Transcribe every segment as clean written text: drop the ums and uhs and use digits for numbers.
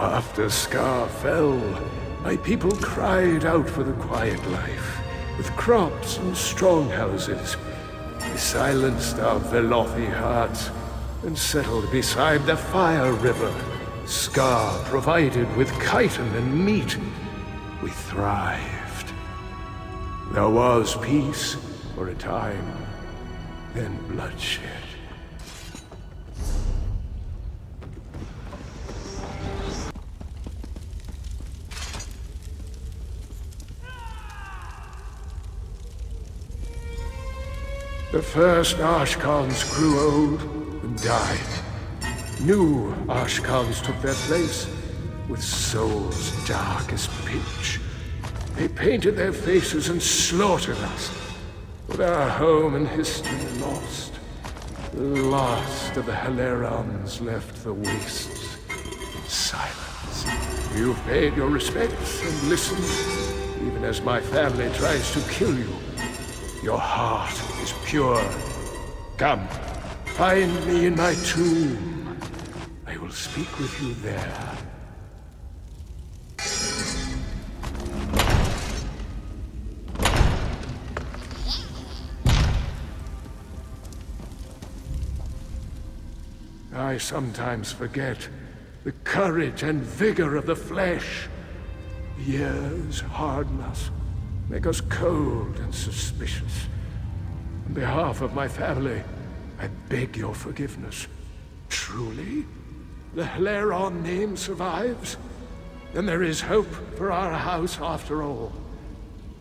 After Scar fell, my people cried out for the quiet life, with crops and strong houses. They silenced our Velothi hearts and settled beside the Fire River. Scar provided with chitin and meat. We thrived. There was peace for a time, then bloodshed. The first Ashkans grew old and died. New Ashkans took their place, with souls dark as pitch. They painted their faces and slaughtered us, with our home and history lost. The last of the Hilerons left the wastes in silence. You've paid your respects and listened, even as my family tries to kill you. Your heart is pure. Come, find me in my tomb. I will speak with you there. I sometimes forget the courage and vigor of the flesh. Years harden us, make us cold and suspicious. On behalf of my family, I beg your forgiveness. Truly? The Hileron name survives? Then there is hope for our house after all.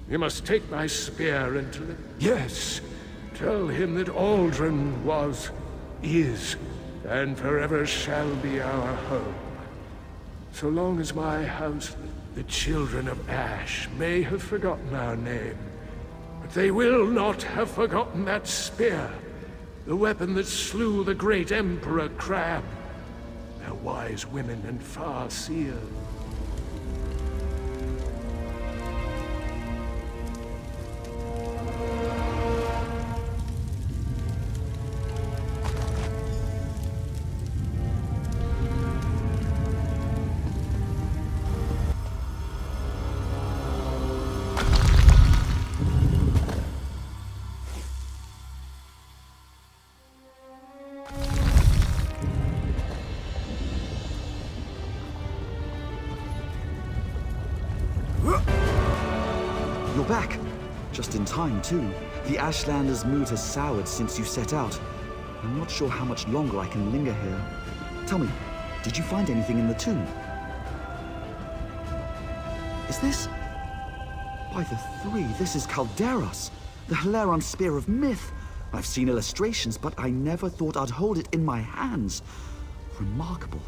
You must take my spear and yes, tell him that Aldrin was, is, and forever shall be our home. So long as my house, the children of Ash, may have forgotten our name, but they will not have forgotten that spear, the weapon that slew the great Emperor Crab, their wise women and far-seers. You're back. Just in time, too. The Ashlander's mood has soured since you set out. I'm not sure how much longer I can linger here. Tell me, did you find anything in the tomb? Is this... By the three, this is Calderas, the Hileron Spear of Myth. I've seen illustrations, but I never thought I'd hold it in my hands. Remarkable.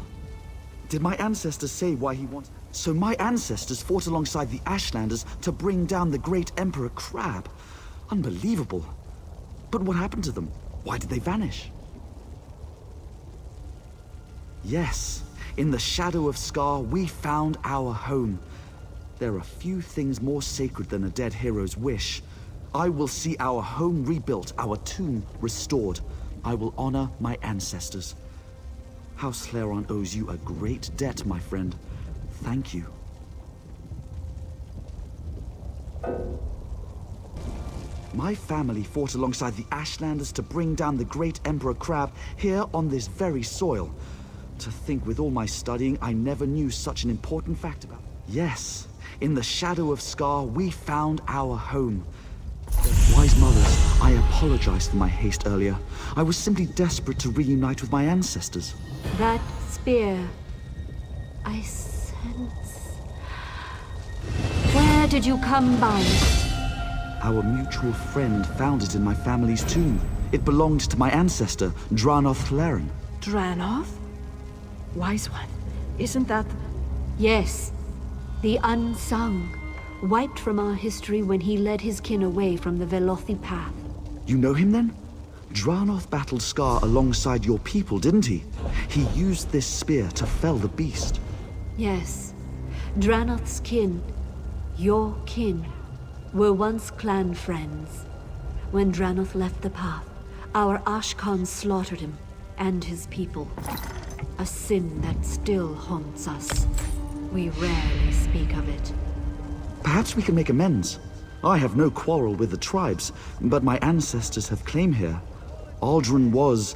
Did my ancestors say why he wants... So my ancestors fought alongside the Ashlanders to bring down the great Emperor Crab. Unbelievable. But what happened to them? Why did they vanish? Yes, in the shadow of Scar, we found our home. There are few things more sacred than a dead hero's wish. I will see our home rebuilt, our tomb restored. I will honor my ancestors. House Hileron owes you a great debt, my friend. Thank you. My family fought alongside the Ashlanders to bring down the great Emperor Crab here on this very soil. To think with all my studying, I never knew such an important fact about it. Yes, in the shadow of Scar, we found our home. Wise mothers, I apologize for my haste earlier. I was simply desperate to reunite with my ancestors. That spear, I sense... Where did you come by it? Our mutual friend found it in my family's tomb. It belonged to my ancestor, Dranoth Hlaren. Dranoth? Wise one. Isn't that... Yes. The unsung. Wiped from our history when he led his kin away from the Velothi path. You know him then? Dranoth battled Scar alongside your people, didn't he? He used this spear to fell the beast. Yes. Dranoth's kin, your kin, were once clan friends. When Dranoth left the path, our Ashkans slaughtered him and his people. a sin that still haunts us. We rarely speak of it. Perhaps we can make amends. I have no quarrel with the tribes, but my ancestors have claim here. Aldrin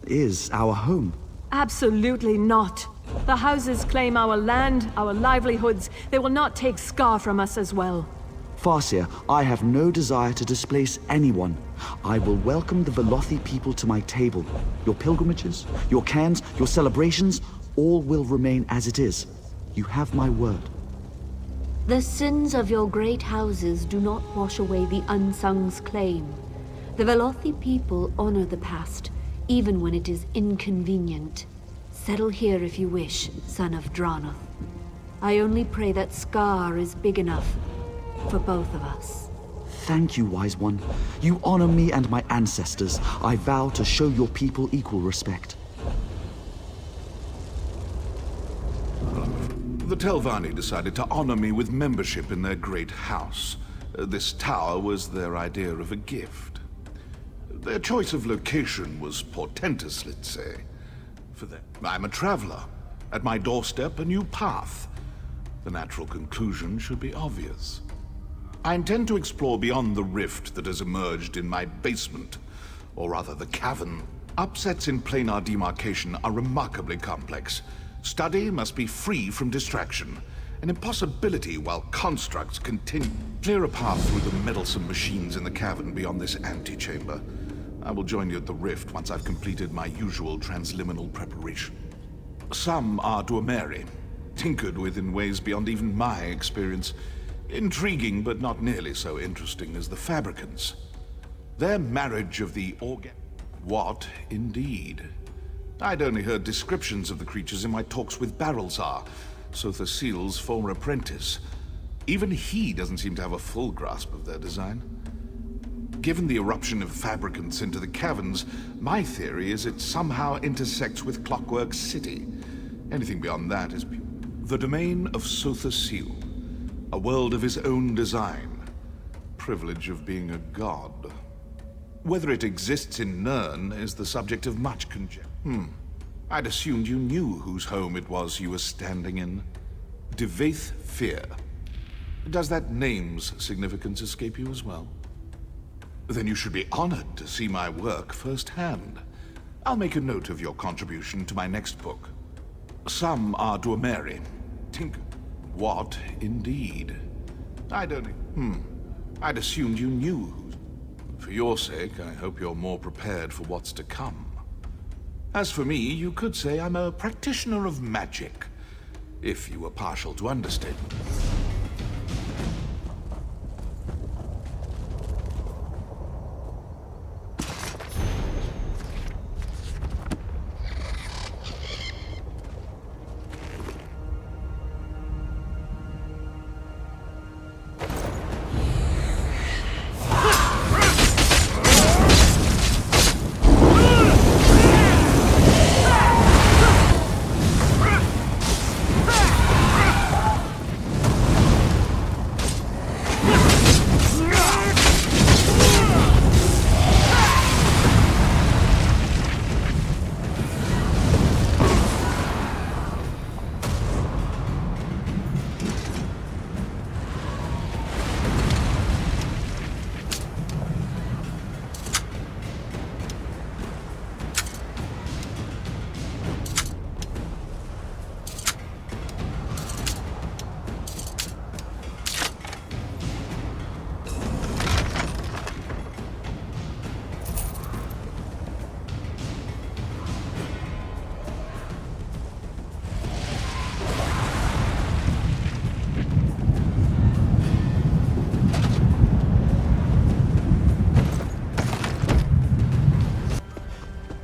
is our home. Absolutely not. The houses claim our land, our livelihoods. They will not take Scar from us as well. Farseer, I have no desire to displace anyone. I will welcome the Velothi people to my table. Your pilgrimages, your cairns, your celebrations, all will remain as it is. You have my word. The sins of your great houses do not wash away the Unsung's claim. The Velothi people honor the past, even when it is inconvenient. Settle here if you wish, son of Dranoth. I only pray that Scar is big enough for both of us. Thank you, Wise One. You honor me and my ancestors. I vow to show your people equal respect. The Telvanni decided to honor me with membership in their great house. This tower was their idea of a gift. Their choice of location was portentous, let's say. For them, I'm a traveler. At my doorstep, a new path. The natural conclusion should be obvious. I intend to explore beyond the rift that has emerged in my basement, or rather the cavern. Upsets in planar demarcation are remarkably complex. Study must be free from distraction, an impossibility while constructs continue. Clear a path through the meddlesome machines in the cavern beyond this antechamber. I will join you at the rift once I've completed my usual transliminal preparation. Some are Duameri, tinkered with in ways beyond even my experience. Intriguing, but not nearly so interesting as the Fabricants. Their marriage of the organ... What, indeed? I'd only heard descriptions of the creatures in my talks with Barrelzar, Sotha Seal's former apprentice. Even he doesn't seem to have a full grasp of their design. Given the eruption of Fabricants into the caverns, my theory is it somehow intersects with Clockwork City. Anything beyond that is the domain of Sotha Seal. A world of his own design. Privilege of being a god. Whether it exists in Nirn is the subject of much conjecture. I'd assumed you knew whose home it was you were standing in. Devaith Fear. Does that name's significance escape you as well? Then you should be honored to see my work firsthand. I'll make a note of your contribution to my next book. Some are Duameri. Tinker. What, indeed? I'd assumed you knew. For your sake, I hope you're more prepared for what's to come. As for me, you could say I'm a practitioner of magic, if you were partial to understatement.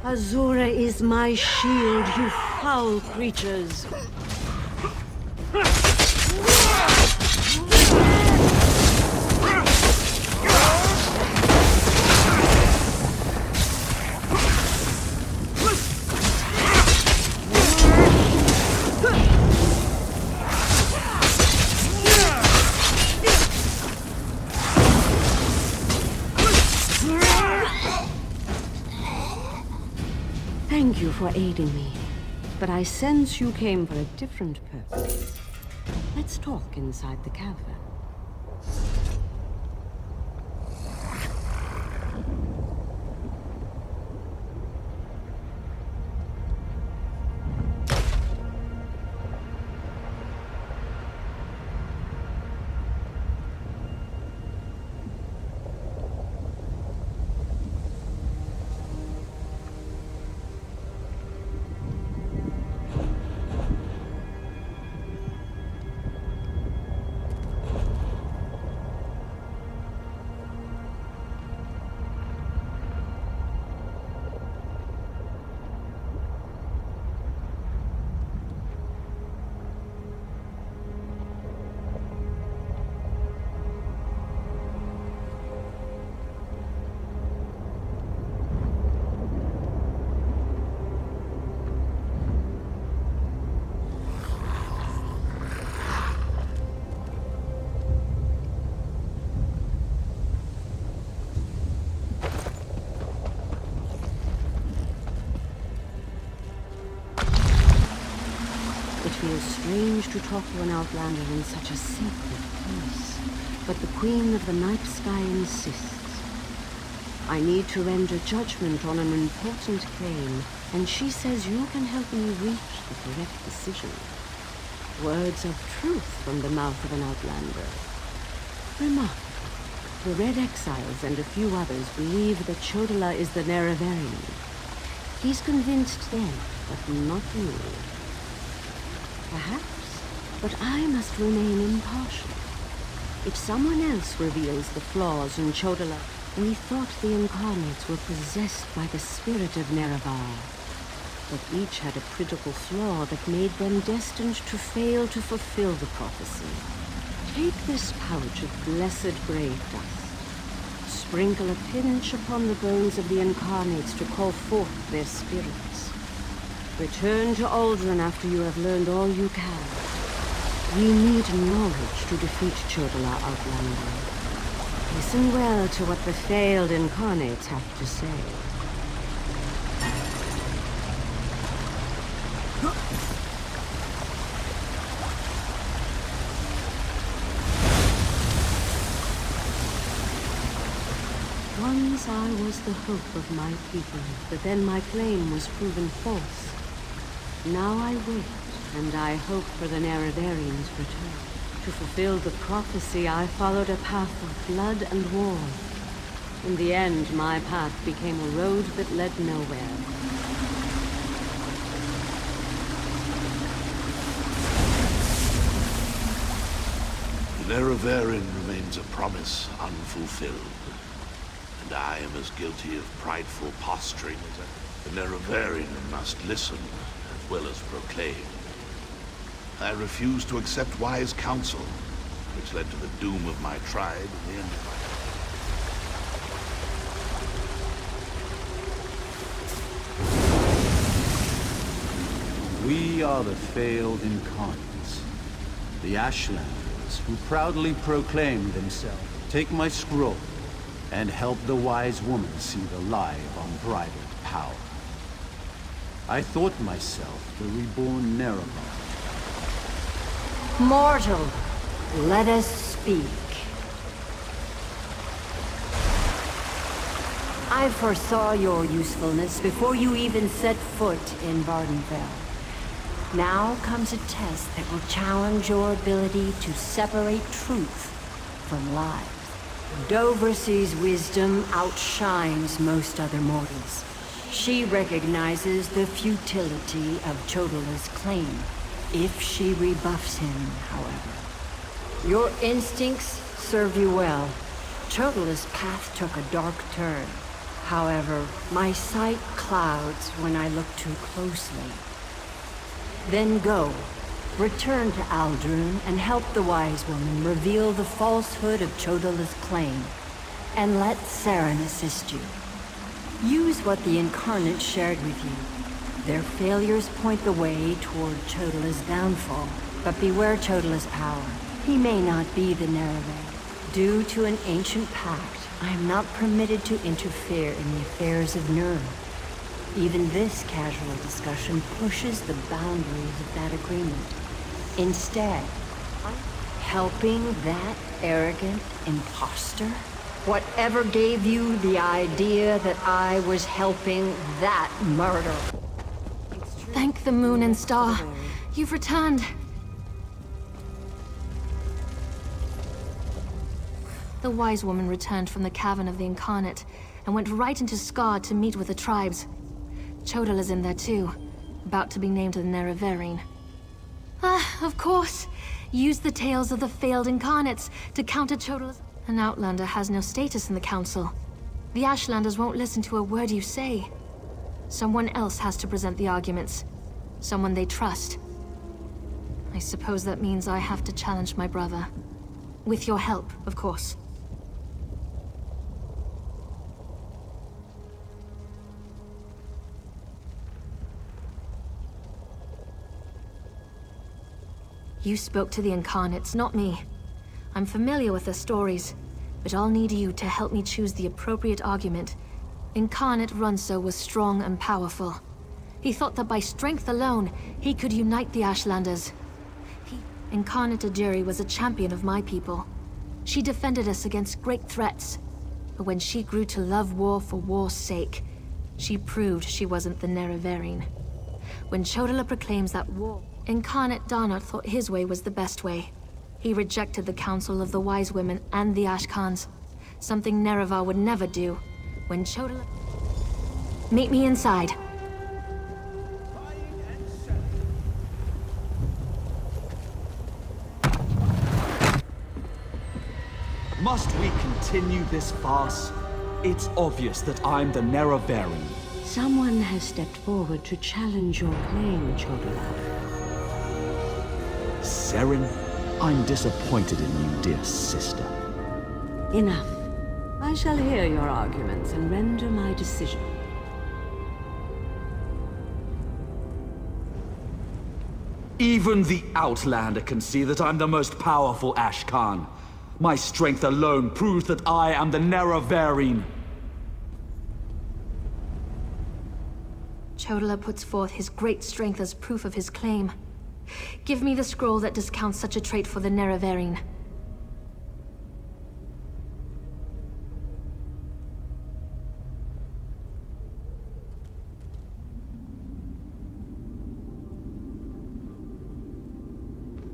Azura is my shield, you foul creatures. Thank you for aiding me. but I sense you came for a different purpose. Let's talk inside the cavern. It feels strange to talk to an outlander in such a sacred place, but the Queen of the Night Sky insists. I need to render judgment on an important claim, and she says you can help me reach the correct decision. Words of truth from the mouth of an outlander. Remarkable. The Red Exiles and a few others believe that Chodola is the Neraverian. He's convinced them, but not you. Perhaps, but I must remain impartial. If someone else reveals the flaws in Chodola, we thought the Incarnates were possessed by the spirit of Nerevar. But each had a critical flaw that made them destined to fail to fulfill the prophecy. Take this pouch of blessed grave dust. Sprinkle a pinch upon the bones of the Incarnates to call forth their spirits. Return to Aldrin after you have learned all you can. We need knowledge to defeat Chodola, Outlander. Listen well to what the failed Incarnates have to say. Once I was the hope of my people, but then my claim was proven false. Now I wait, and I hope for the Neraverian's return. To fulfill the prophecy, I followed a path of blood and war. In the end, my path became a road that led nowhere. The Neraverian remains a promise unfulfilled. And I am as guilty of prideful posturing as the Neraverian must listen as well as proclaim. I refuse to accept wise counsel, which led to the doom of my tribe in the end of my... We are the failed Incarnates, the Ashlanders who proudly proclaim themselves. Take my scroll and help the wise woman see the light of unbridled power. I thought myself the reborn Nerevar. Mortal, let us speak. I foresaw your usefulness before you even set foot in Vardenfell. Now comes a test that will challenge your ability to separate truth from lies. Doversy's wisdom outshines most other mortals. She recognizes the futility of Chodola's claim, if she rebuffs him, however. Your instincts serve you well. Chodola's path took a dark turn. However, my sight clouds when I look too closely. Then go. Return to Aldrin and help the wise woman reveal the falsehood of Chodola's claim. And let Saren assist you. Use what the Incarnate shared with you. Their failures point the way toward Chodola's downfall. But beware Chodola's power. He may not be the Nerevar. Due to an ancient pact, I am not permitted to interfere in the affairs of Nurn. Even this casual discussion pushes the boundaries of that agreement. Instead, helping that arrogant imposter? Whatever gave you the idea that I was helping that murder? Thank the moon and star. You've returned. The wise woman returned from the cavern of the Incarnate and went right into Scar to meet with the tribes. Chodala's in there too, about to be named the Nerevarine. Ah, of course. Use the tales of the failed Incarnates to counter Chodala's... An Outlander has no status in the Council. The Ashlanders won't listen to a word you say. Someone else has to present the arguments. Someone they trust. I suppose that means I have to challenge my brother. With your help, of course. You spoke to the Incarnates, not me. I'm familiar with their stories, but I'll need you to help me choose the appropriate argument. Incarnate Runso was strong and powerful. He thought that by strength alone, he could unite the Ashlanders. Incarnate Adiri was a champion of my people. She defended us against great threats. But when she grew to love war for war's sake, she proved she wasn't the Nerevarine. When Chodala proclaims that war, Incarnate Darnot thought his way was the best way. He rejected the counsel of the Wise Women and the Ashkans, something Nerevar would never do. When Chodala... Meet me inside. Must we continue this farce? It's obvious that I'm the Nerevarine. Someone has stepped forward to challenge your claim, Chodala. Seren, I'm disappointed in you, dear sister. Enough. I shall hear your arguments and render my decision. Even the Outlander can see that I'm the most powerful Ashkan. My strength alone proves that I am the Nerevarine. Chodala puts forth his great strength as proof of his claim. Give me the scroll that discounts such a trait for the Nerevarine.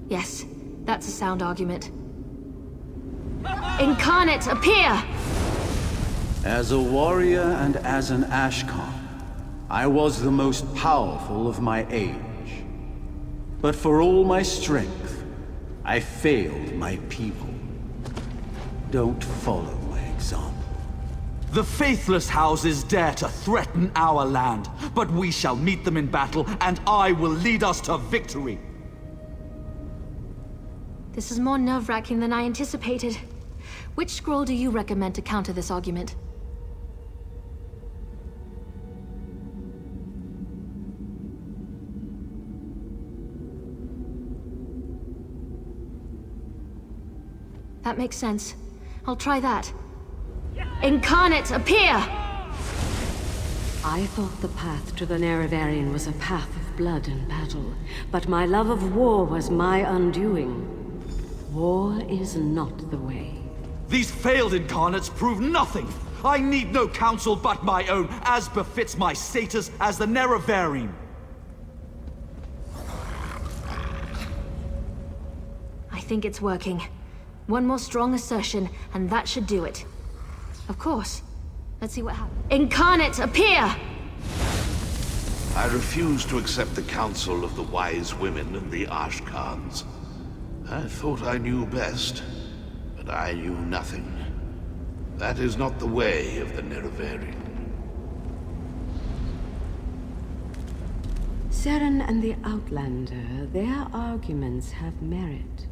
Yes, that's a sound argument. Incarnate, appear! As a warrior and as an Ashkan, I was the most powerful of my age. But for all my strength, I failed my people. Don't follow my example. The faithless houses dare to threaten our land, but we shall meet them in battle, and I will lead us to victory. This is more nerve-wracking than I anticipated. Which scroll do you recommend to counter this argument? That makes sense. I'll try that. Incarnate, appear! I thought the path to the Nerevarine was a path of blood and battle, but my love of war was my undoing. War is not the way. These failed incarnates prove nothing. I need no counsel but my own, as befits my status as the Nerevarine. I think it's working. One more strong assertion, and that should do it. Of course. Let's see what happens. Incarnate, appear! I refuse to accept the counsel of the wise women and the Ashkans. I thought I knew best, but I knew nothing. That is not the way of the Nerevarine. Seren and the Outlander, their arguments have merit.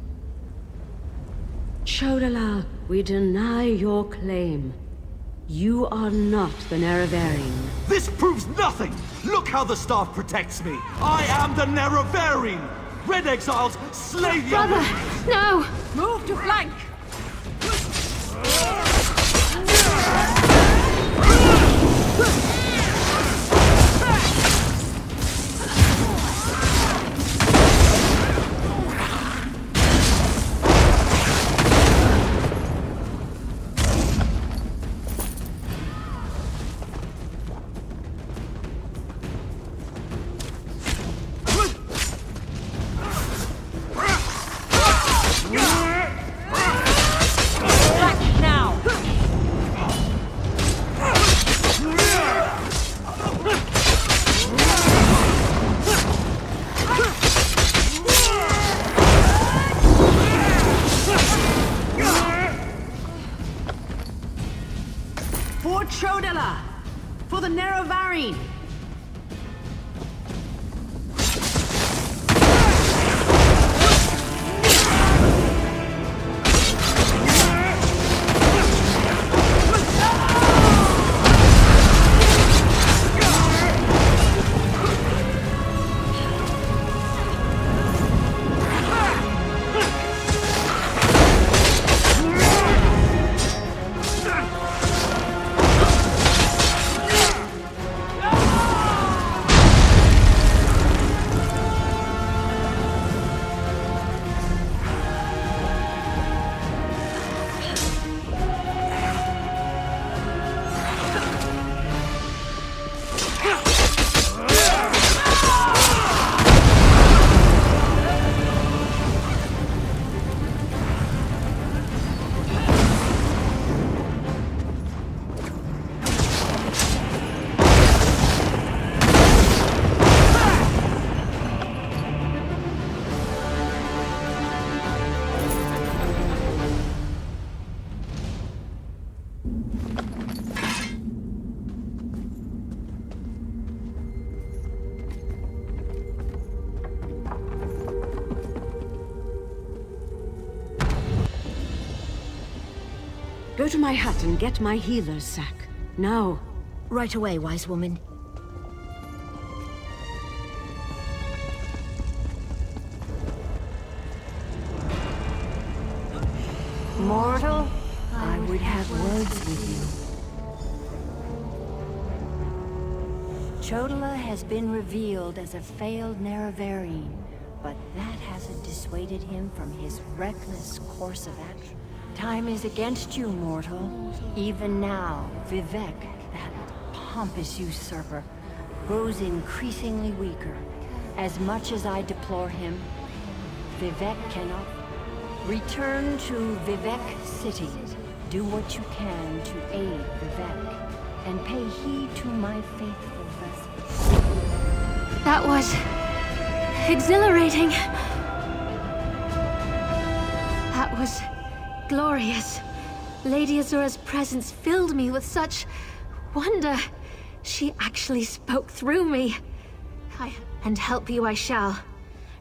Chodala, we deny your claim. You are not the Nerevarine. This proves nothing! Look how the staff protects me! I am the Nerevarine! Red Exiles, slay the Brother, no! Move to flank! Go to my hut and get my healer's sack. Now. Right away, wise woman. Mortal, I would have words with you. Chodala has been revealed as a failed Nerevarine, but that hasn't dissuaded him from his reckless course of action. Time is against you, mortal. Even now, Vivec, that pompous usurper, grows increasingly weaker. As much as I deplore him, Vivec cannot. Return to Vivec City. Do what you can to aid Vivec, and pay heed to my faithful vessel. That was exhilarating. That was glorious. Lady Azura's presence filled me with such wonder. She actually spoke through me. And help you I shall.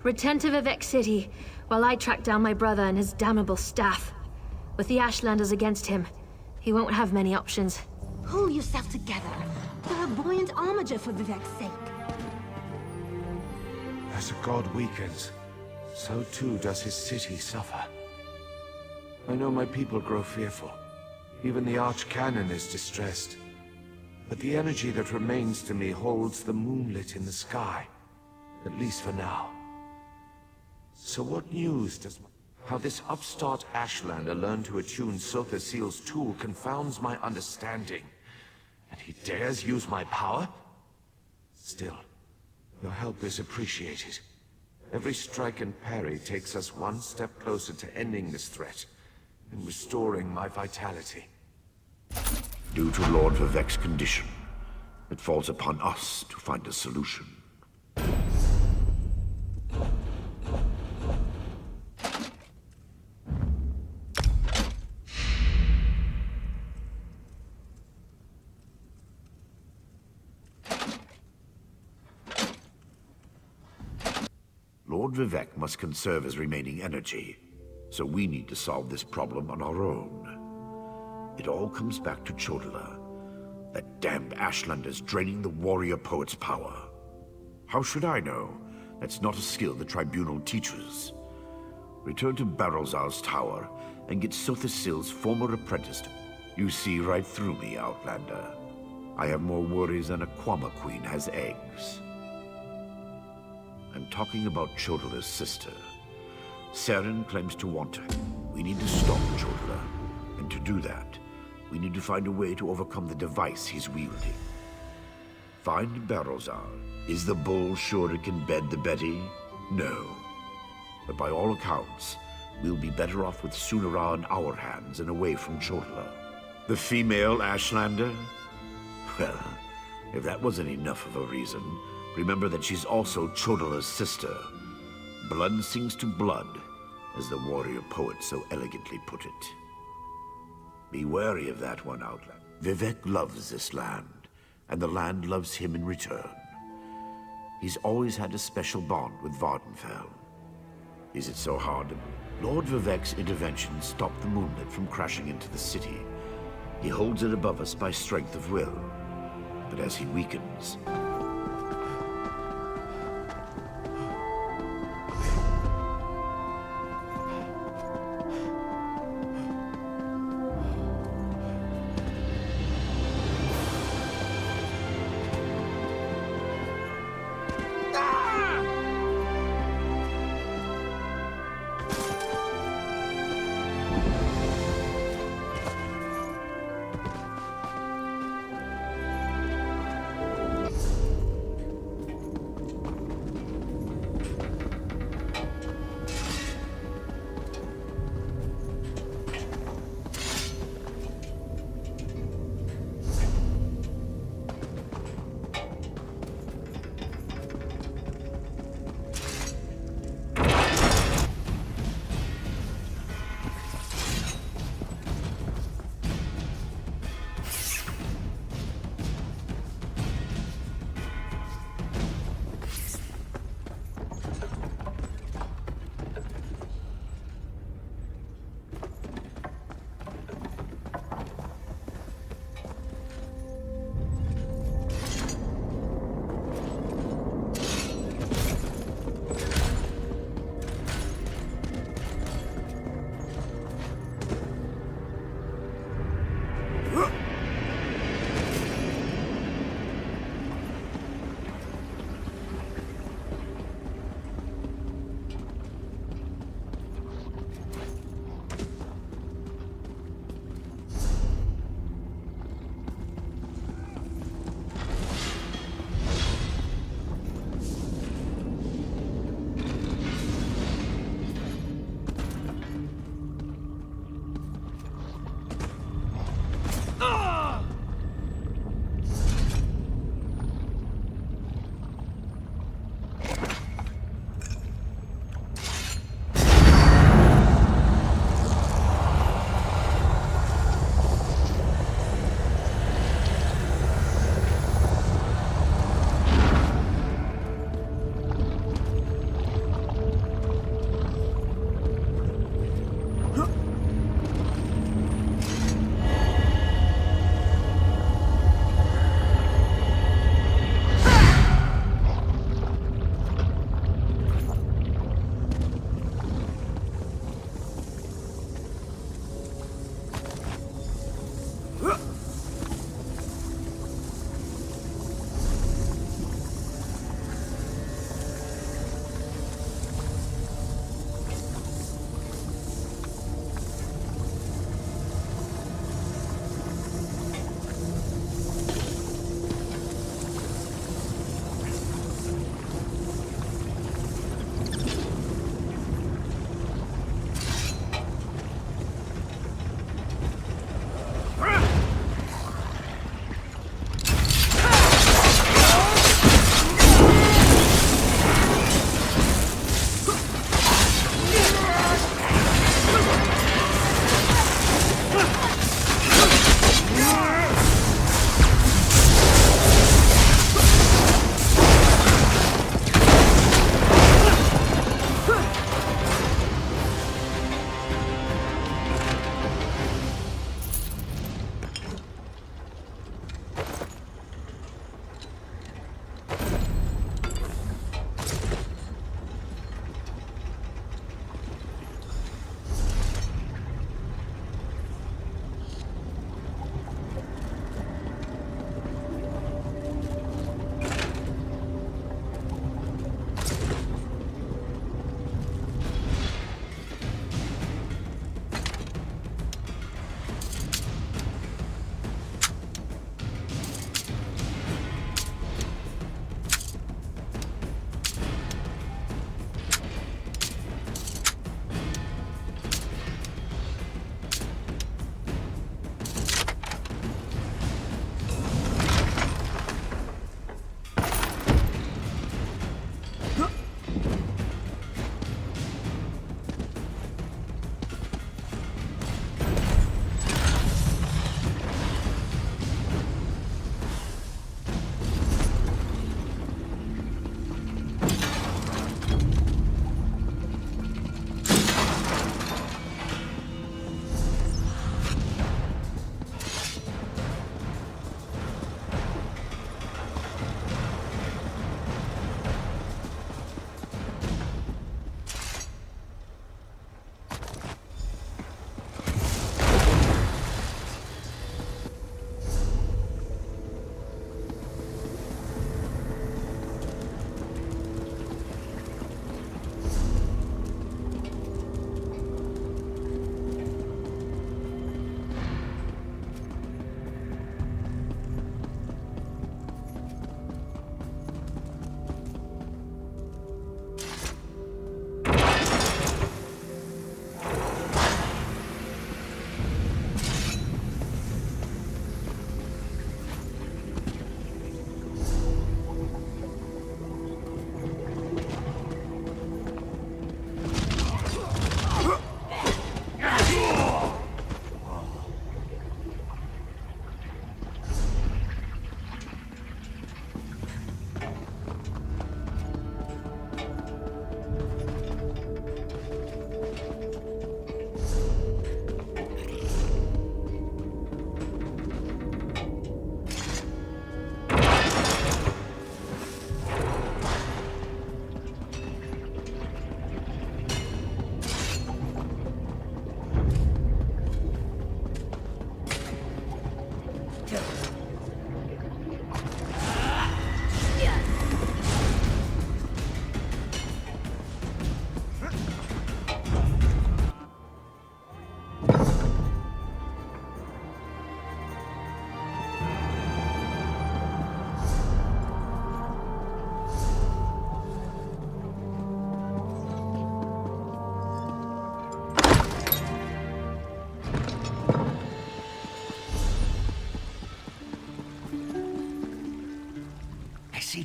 Return to Vivec City while I track down my brother and his damnable staff. With the Ashlanders against him, he won't have many options. Pull yourself together. You're a buoyant armiger for Vivec's sake. As a god weakens, so too does his city suffer. I know my people grow fearful. Even the Archcanon is distressed. But the energy that remains to me holds the moonlit in the sky. At least for now. So what news does... How this upstart Ashlander learned to attune Sotha Seal's tool confounds my understanding. And he dares use my power? Still, your help is appreciated. Every strike and parry takes us one step closer to ending this threat and restoring my vitality. Due to Lord Vivec's condition, it falls upon us to find a solution. Lord Vivec must conserve his remaining energy, so we need to solve this problem on our own. It all comes back to Chodala. That damned Ashlander's draining the warrior poet's power. How should I know? That's not a skill the Tribunal teaches. Return to Barrelzar's tower and get Sothasil's former apprentice. You see right through me, Outlander. I have more worries than a Kwama queen has eggs. I'm talking about Chodala's sister. Saren claims to want her. We need to stop Chodala. And to do that, we need to find a way to overcome the device he's wielding. Find Barrelzar. Is the bull sure it can bed the Betty? No. But by all accounts, we'll be better off with Sunara in our hands and away from Chodala. The female Ashlander? Well, if that wasn't enough of a reason, remember that she's also Chodala's sister. Blood sings to blood, as the warrior poet so elegantly put it. Be wary of that one, Outlander. Vivec loves this land, and the land loves him in return. He's always had a special bond with Vardenfell. Is it so hard to... Lord Vivec's intervention stopped the moonlit from crashing into the city. He holds it above us by strength of will. But as he weakens...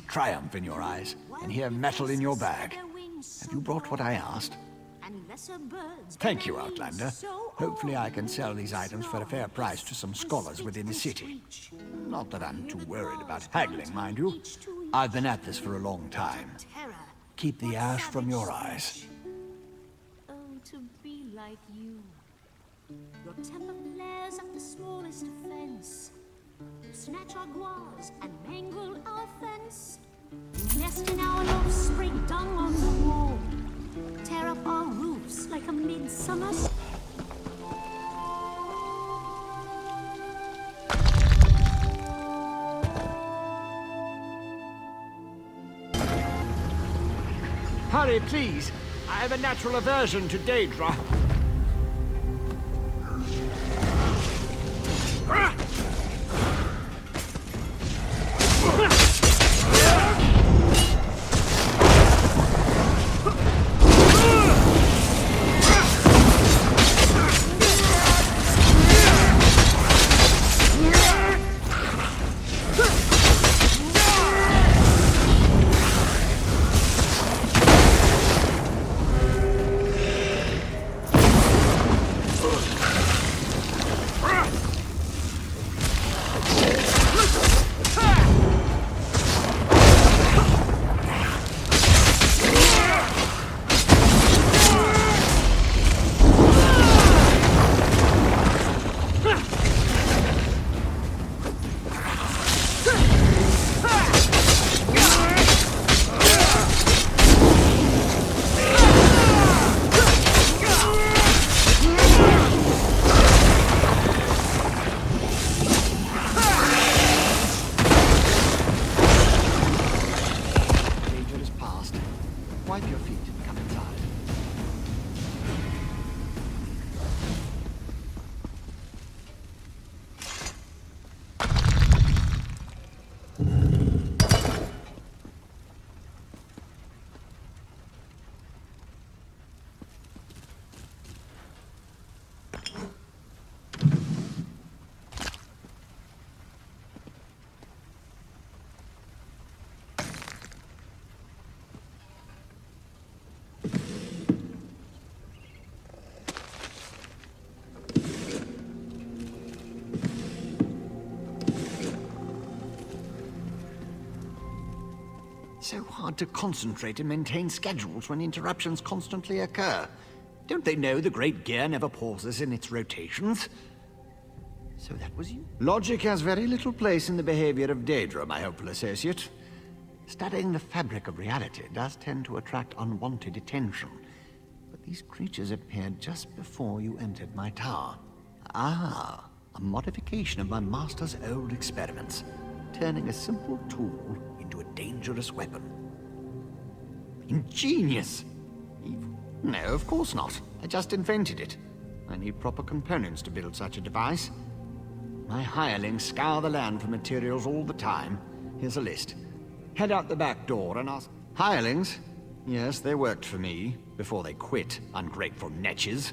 triumph in your eyes, and hear metal in your bag. Have you brought what I asked? Thank you, Outlander. Hopefully I can sell these items for a fair price to some scholars within the city. Not that I'm too worried about haggling, mind you. I've been at this for a long time. Keep the ash from your eyes. Oh, to be like you. Your temper flares at the smallest offense. You snatch our guas and mangle our fence. You nest in our offspring dung on the wall. Tear up our roofs like a midsummer. Hurry, please! I have a natural aversion to Daedra. Wipe your feet and come inside. So hard to concentrate and maintain schedules when interruptions constantly occur. Don't they know the Great Gear never pauses in its rotations? So that was you? Logic has very little place in the behavior of Daedra, my hopeful associate. Studying the fabric of reality does tend to attract unwanted attention. But these creatures appeared just before you entered my tower. Ah, a modification of my master's old experiments, turning a simple tool into a dangerous weapon. Ingenious! Evil? No, of course not. I just invented it. I need proper components to build such a device. My hirelings scour the land for materials all the time. Here's a list. Head out the back door and ask... Hirelings? Yes, they worked for me, before they quit, ungrateful netches.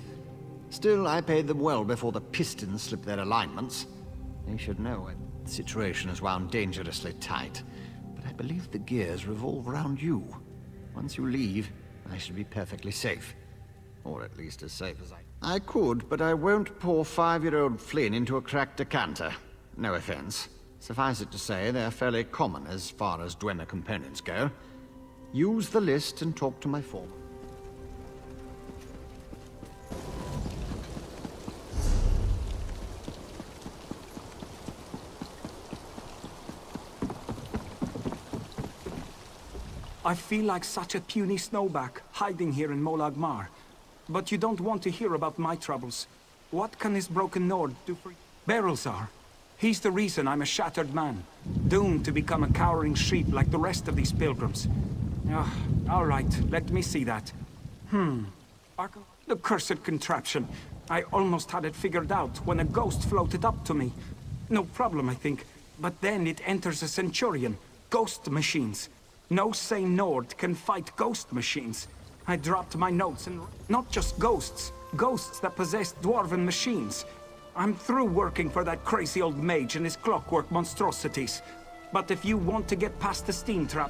Still, I paid them well before the pistons slipped their alignments. They should know it. The situation is wound dangerously tight, but I believe the gears revolve around you. Once you leave, I should be perfectly safe. Or at least as safe as I could, but I won't pour 5-year-old Flynn into a cracked decanter. No offense. Suffice it to say, they're fairly common as far as Dwemer components go. Use the list and talk to my foreman. I feel like such a puny snowback, hiding here in Molag Mar. But you don't want to hear about my troubles. What can this broken Nord do for you? Berylzar. He's the reason I'm a shattered man, doomed to become a cowering sheep like the rest of these pilgrims. All right, let me see that. The cursed contraption. I almost had it figured out when a ghost floated up to me. No problem, I think. But then it enters a Centurion. Ghost machines. No sane Nord can fight ghost machines. I dropped my notes and... Not just ghosts. Ghosts that possess dwarven machines. I'm through working for that crazy old mage and his clockwork monstrosities. But if you want to get past the steam trap...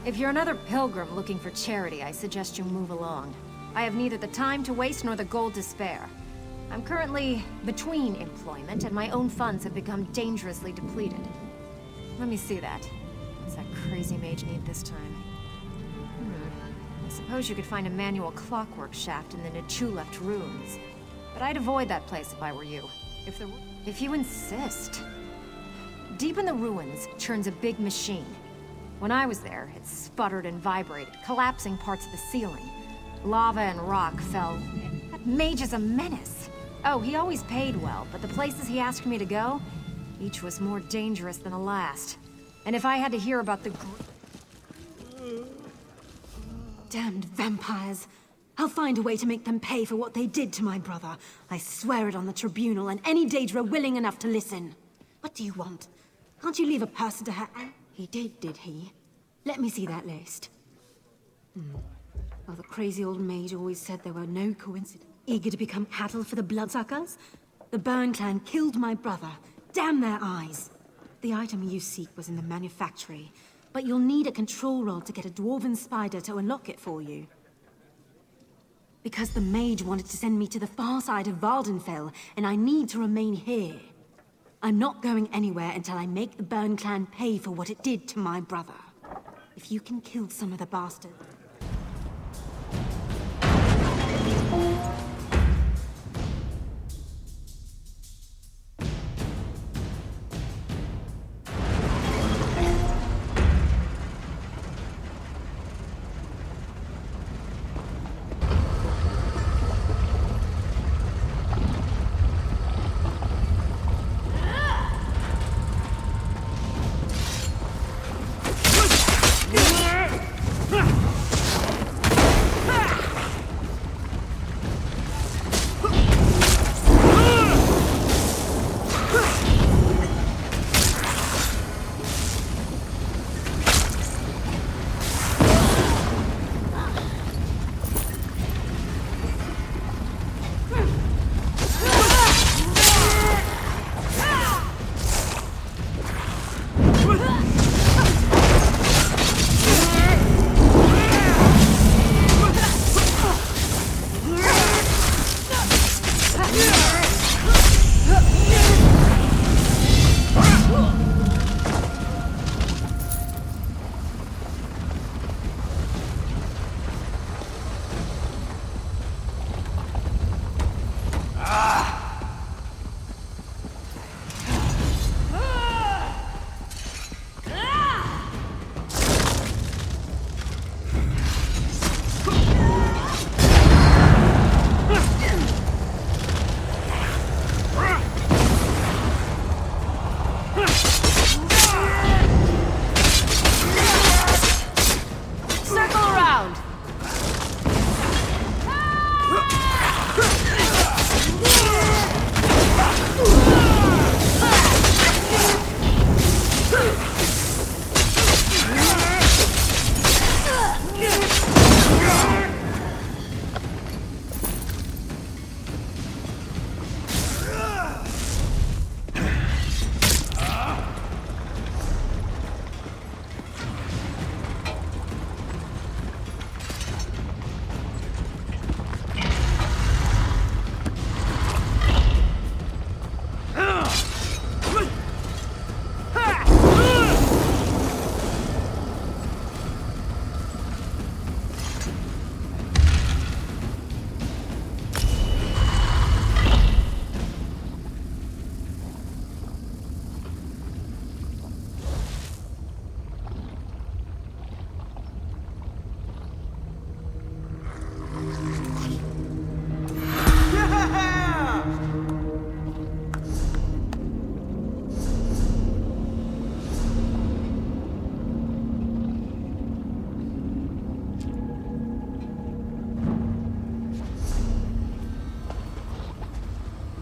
If you're another pilgrim looking for charity, I suggest you move along. I have neither the time to waste nor the gold to spare. I'm currently between employment, and my own funds have become dangerously depleted. Let me see that. What's that crazy mage need this time? I suppose you could find a manual clockwork shaft in the Nichuleft ruins. But I'd avoid that place if I were you. If you insist. Deep in the ruins churns a big machine. When I was there, it sputtered and vibrated, collapsing parts of the ceiling. Lava and rock fell. That mage is a menace. Oh, he always paid well, but the places he asked me to go, each was more dangerous than the last. And if I had to hear about the... Damned vampires. I'll find a way to make them pay for what they did to my brother. I swear it on the tribunal and any Daedra willing enough to listen. What do you want? Can't you leave a person to her... He did he? Let me see that list. Well, the crazy old mage always said there were no coincidences. Eager to become cattle for the bloodsuckers? The Burn clan killed my brother. Damn their eyes. The item you seek was in the manufactory, but you'll need a control rod to get a dwarven spider to unlock it for you. Because the mage wanted to send me to the far side of Vardenfell, and I need to remain here. I'm not going anywhere until I make the Burn clan pay for what it did to my brother. If you can kill some of the bastards...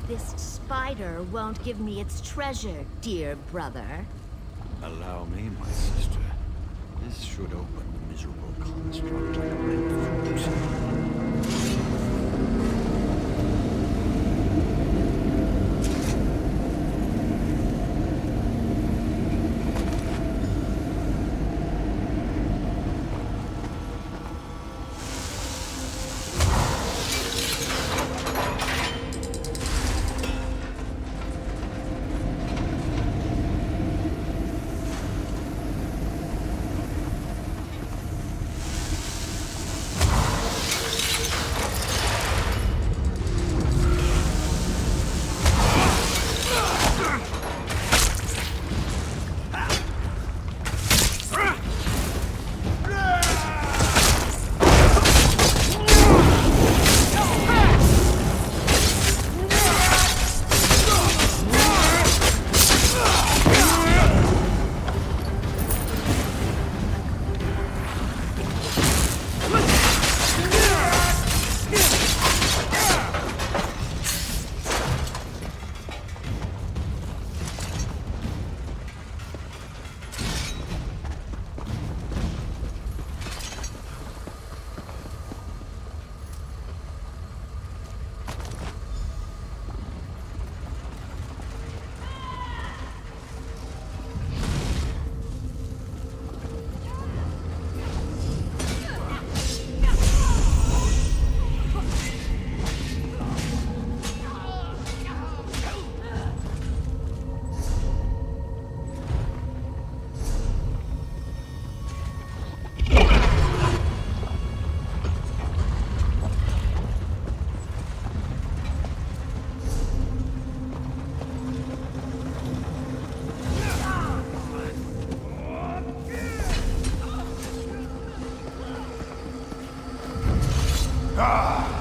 This spider won't give me its treasure, dear brother. Allow me, my sister. This should open the miserable construct like grapefruit. Ah!